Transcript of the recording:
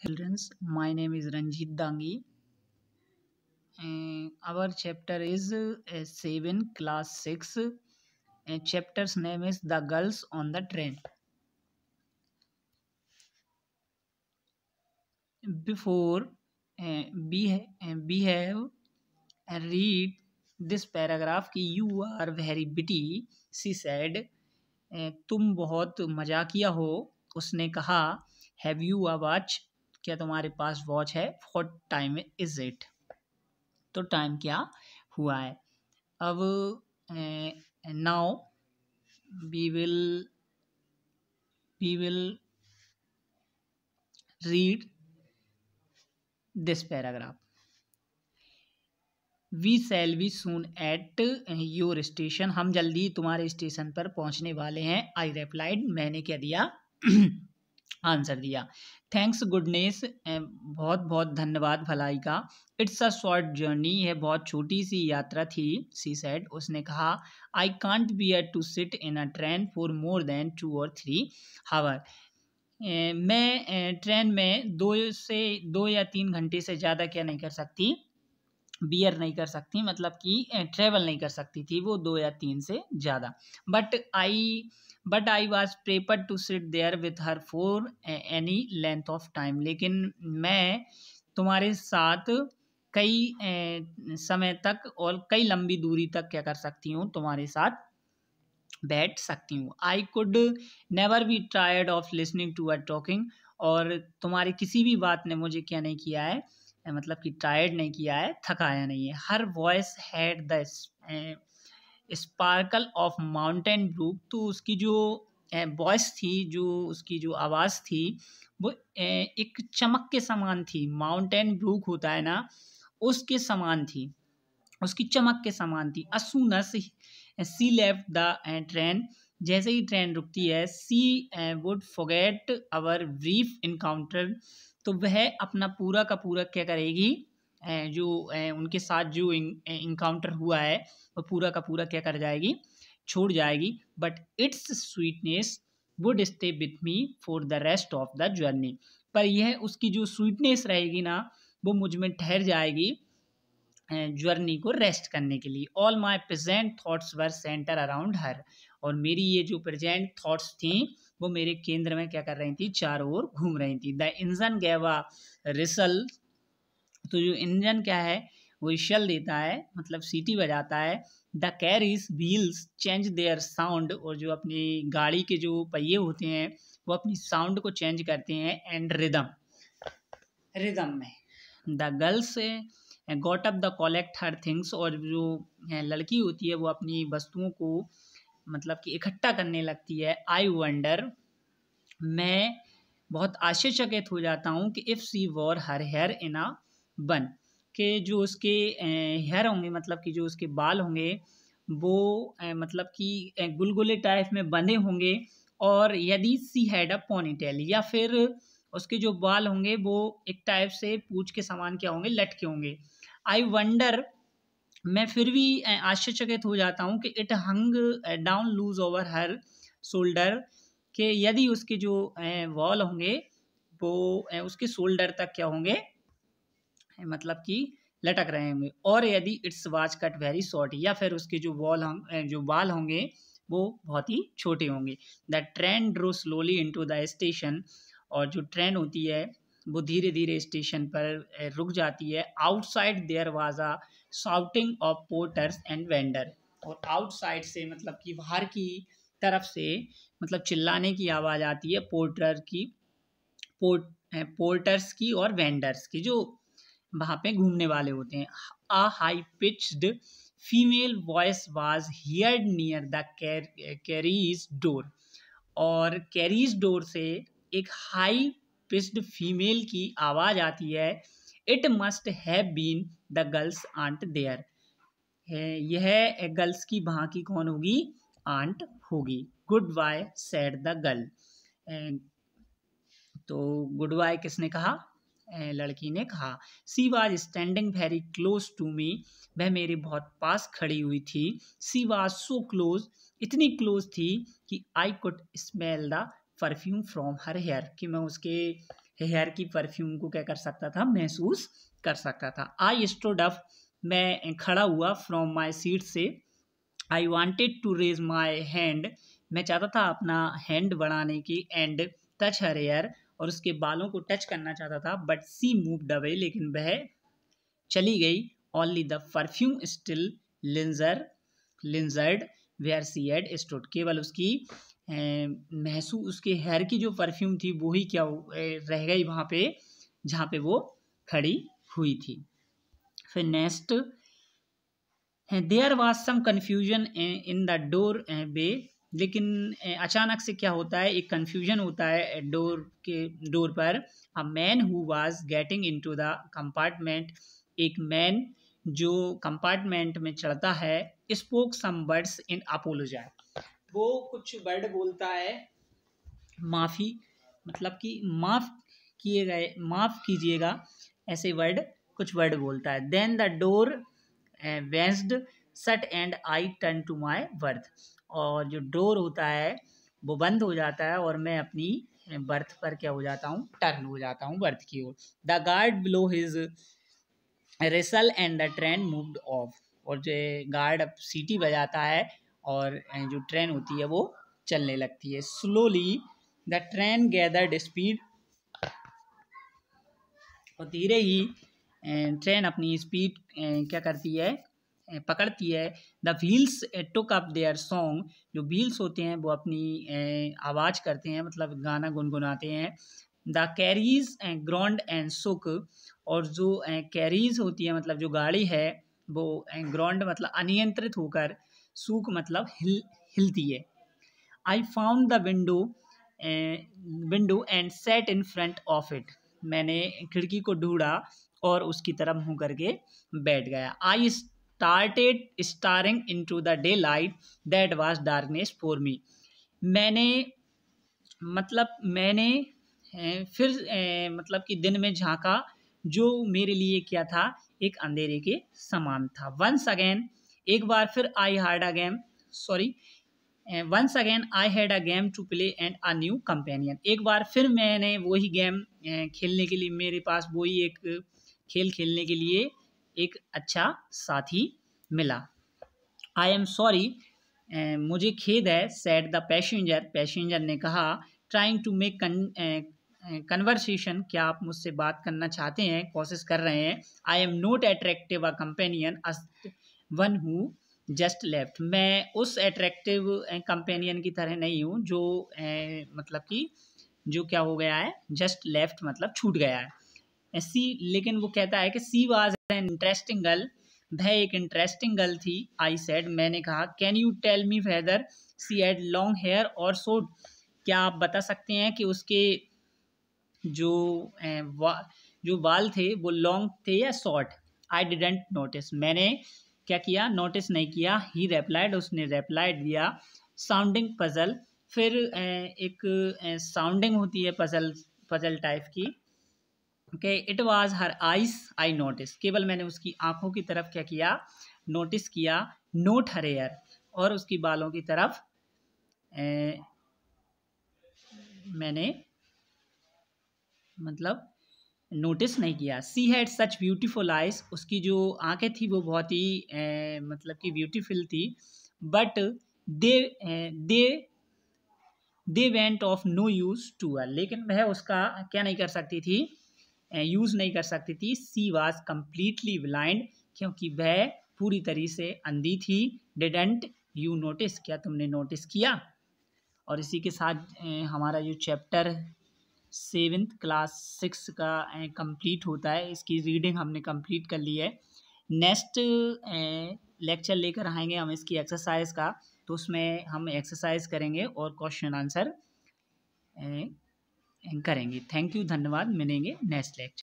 Children, my name is Ranjit Dangi. Our chapter is 7, class 6. Chapter's name is The Girls on the Train. Before we have read this paragraph कि you are very witty, she said. तुम बहुत मजाकिया हो, उसने कहा. Have you a watch? क्या तुम्हारे पास वॉच है? What time is it? तो टाइम क्या हुआ है? अब now we will read this paragraph. We shall be soon at your station. हम जल्दी तुम्हारे स्टेशन पर पहुंचने वाले हैं. I replied. मैंने क्या दिया? आंसर दिया. Thanks goodness. बहुत बहुत धन्यवाद भलाई का. It's a short journey. यह बहुत छोटी सी यात्रा थी. She said. उसने कहा. I can't bear to sit in a train for more than 2 or 3 hour. मैं ट्रेन में 2 या 3 घंटे से ज़्यादा क्या नहीं कर सकती? बियर नहीं कर सकती, मतलब कि ट्रेवल नहीं कर सकती थी वो 2 या 3 से ज़्यादा. But I was prepared to sit there with her for any length of time. लेकिन मैं तुम्हारे साथ कई समय तक और कई लंबी दूरी तक क्या कर सकती हूँ? तुम्हारे साथ बैठ सकती हूँ. I could never be tired of listening to a talking. और तुम्हारी किसी भी बात ने मुझे क्या नहीं किया है, मतलब कि टायर्ड नहीं किया है, थकाया नहीं है. Her voice had the sparkle of mountain brook. तो उसकी जो वॉइस थी, जो उसकी जो आवाज़ थी, वो एक चमक के समान थी. माउंटेन ब्रूक होता है ना, उसके समान थी, उसकी चमक के समान थी. असून सी लेफ्ट द ट्रेन. जैसे ही ट्रेन रुकती है, she would forget our brief encounter. तो वह अपना पूरा का पूरा क्या करेगी? जो उनके साथ जो इनकाउंटर हुआ है, वो पूरा का पूरा क्या कर जाएगी? छोड़ जाएगी. But it's sweetness would stay with me for the rest of the journey. पर यह उसकी जो स्वीटनेस रहेगी ना, वो मुझ में ठहर जाएगी जर्नी को रेस्ट करने के लिए. All my present thoughts were centre around her. और मेरी ये जो प्रेजेंट थॉट्स थी, वो मेरे केंद्र में क्या कर रही थी? चारों ओर घूम रही थी. द इंजन गैव अ रिसल. तो जो इंजन क्या है? वो रिशल देता है, मतलब सीटी बजाता है. The carries wheels change their sound. और जो अपनी गाड़ी के जो पहिए होते हैं, वो अपनी साउंड को चेंज करते हैं. एंड रिदम में the girls got up the collect her things. और जो लड़की होती है, वो अपनी वस्तुओं को मतलब कि इकट्ठा करने लगती है. I wonder. मैं बहुत आश्चर्यचकित हो जाता हूँ कि if she wore her hair in a bun. के जो उसके हेयर होंगे, मतलब कि जो उसके बाल होंगे, वो मतलब कि गुलगुले टाइप में बंधे होंगे. और यदि सी हैड अ पोनीटेल, या फिर उसके जो बाल होंगे वो एक टाइप से पूंछ के समान क्या होंगे? लटके होंगे. I wonder. मैं फिर भी आश्चर्यचकित हो जाता हूँ कि it hung down loose over her shoulder. कि यदि उसके जो वॉल होंगे, वो उसके शोल्डर तक क्या होंगे? मतलब कि लटक रहे होंगे. और यदि it's watch cut very short, या फिर उसके जो जो बाल होंगे, वो बहुत ही छोटे होंगे. The train drew slowly into the station. और जो ट्रेन होती है, वो धीरे धीरे स्टेशन पर रुक जाती है. Outside there was a shouting of porters and vendor. और आउटसाइड से मतलब कि बाहर की तरफ से, मतलब चिल्लाने की आवाज़ आती है पोर्टर की, पोर्टर्स की और वेंडर्स की, जो वहाँ पे घूमने वाले होते हैं. A high pitched female voice was heard near the carriage door. और कैरीज डोर से एक हाई पिच्ड फीमेल की आवाज़ आती है. It must have been the girl's aunt there. यह गर्ल्स की वहाँ की कौन होगी? आंट होगी. Goodbye said the girl. तो गुड बाय किसने कहा? लड़की ने कहा. She was standing very close to me. वह मेरे बहुत पास खड़ी हुई थी. She was so close. इतनी क्लोज थी कि I could smell the perfume from her hair. कि मैं उसके हेयर की परफ्यूम को क्या कर सकता था, महसूस कर सकता था। आई स्टूड अप, मैं खड़ा हुआ, फ्रॉम माई सीट से। I wanted to raise my hand, मैं चाहता था अपना हैंड बढ़ाने की, एंड टच हर हेयर, और उसके बालों को टच करना चाहता था, बट सी मूव्ड अवे, लेकिन वह चली गई। Only the perfume still lingered where she had stood, केवल उसकी महसूस, उसके हेयर की जो परफ्यूम थी वो ही क्या रह गई वहाँ पे जहाँ पे वो खड़ी हुई थी। फिर next, there was some confusion in the doorway, लेकिन अचानक से क्या होता है, एक कन्फ्यूजन होता है डोर पर। A man who was getting into the compartment, एक मैन जो कंपार्टमेंट में चढ़ता है, spoke some words in apologise, वो कुछ वर्ड बोलता है माफ़ी, मतलब कि माफ़ कीजिएगा, ऐसे वर्ड, कुछ वर्ड बोलता है। Then the door went shut and I turn to my berth, और जो डोर होता है वो बंद हो जाता है और मैं अपनी बर्थ पर क्या हो जाता हूँ, टर्न हो जाता हूँ बर्थ की ओर। द गार्ड ब्लो हिज रेसल and the train moved off, और जो गार्ड अब सीटी बजाता है और जो ट्रेन होती है वो चलने लगती है। Slowly the train gathered speed, और धीरे ही ट्रेन अपनी स्पीड क्या करती है, पकड़ती है। The wheels took up there song, जो व्हील्स होते हैं वो अपनी आवाज़ करते हैं, मतलब गाना गुनगुनाते हैं। द कैरीज ग्राउंड एंड सुक, और जो कैरीज होती है मतलब जो गाड़ी है वो ग्राउंड मतलब अनियंत्रित होकर, सूक मतलब हिलती है। I found the window and set in front of it, मैंने खिड़की को ढूंढा और उसकी तरफ मुँह करके बैठ गया। I started starring into the day light that was darkness for me, मैंने फिर मतलब कि दिन में झांका, जो मेरे लिए क्या था, एक अंधेरे के समान था। वंस अगेन, एक बार फिर I had a game, sorry, once again I had a game to play and a new companion, एक बार फिर मैंने वही गेम खेलने के लिए, मेरे पास वही एक खेल खेलने के लिए एक अच्छा साथी मिला। आई एम सॉरी, मुझे खेद है। सेड द पैसेंजर ने कहा। ट्राइंग टू मेक कन्वर्सेशन, क्या आप मुझसे बात करना चाहते हैं, कोशिश कर रहे हैं। I am note attractive a companion one who just left, मैं उस अट्रैक्टिव कंपेनियन की तरह नहीं हूँ जो मतलब कि जो क्या हो गया है, जस्ट लेफ्ट मतलब छूट गया है। सी, लेकिन वो कहता है कि she was an interesting girl, वह एक इंटरेस्टिंग गर्ल थी। आई सेड, मैंने कहा। Can you tell me whether she had long hair और शॉर्ट, क्या आप बता सकते हैं कि उसके जो जो बाल थे वो लॉन्ग थे या शॉर्ट। आई डिडेंट नोटिस, मैंने क्या किया, नोटिस नहीं किया। ही रेप्लाइड, उसने रेप्लाइड दिया। साउंडिंग पजल, फिर एक साउंडिंग होती है पजल टाइप की। Okay, it was her eyes I notice, केवल मैंने उसकी आंखों की तरफ क्या किया, नोटिस किया। नोट हर हेयर, और उसकी बालों की तरफ मैंने मतलब नोटिस नहीं किया। She had such beautiful eyes, उसकी जो आंखें थी वो बहुत ही मतलब कि ब्यूटीफुल थी। But they they they went of no use to her, लेकिन वह उसका क्या नहीं कर सकती थी, यूज़ नहीं कर सकती थी। सी वाज कम्प्लीटली ब्लाइंड, क्योंकि वह पूरी तरीके से अंधी थी। डिडंट यू नोटिस, क्या तुमने नोटिस किया। और इसी के साथ हमारा जो चैप्टर 7th क्लास 6 का कंप्लीट होता है, इसकी रीडिंग हमने कंप्लीट कर ली है। नेक्स्ट लेक्चर लेकर आएंगे हम इसकी एक्सरसाइज का, तो उसमें हम एक्सरसाइज करेंगे और क्वेश्चन आंसर करेंगे। थैंक यू, धन्यवाद, मिलेंगे नेक्स्ट लेक्चर।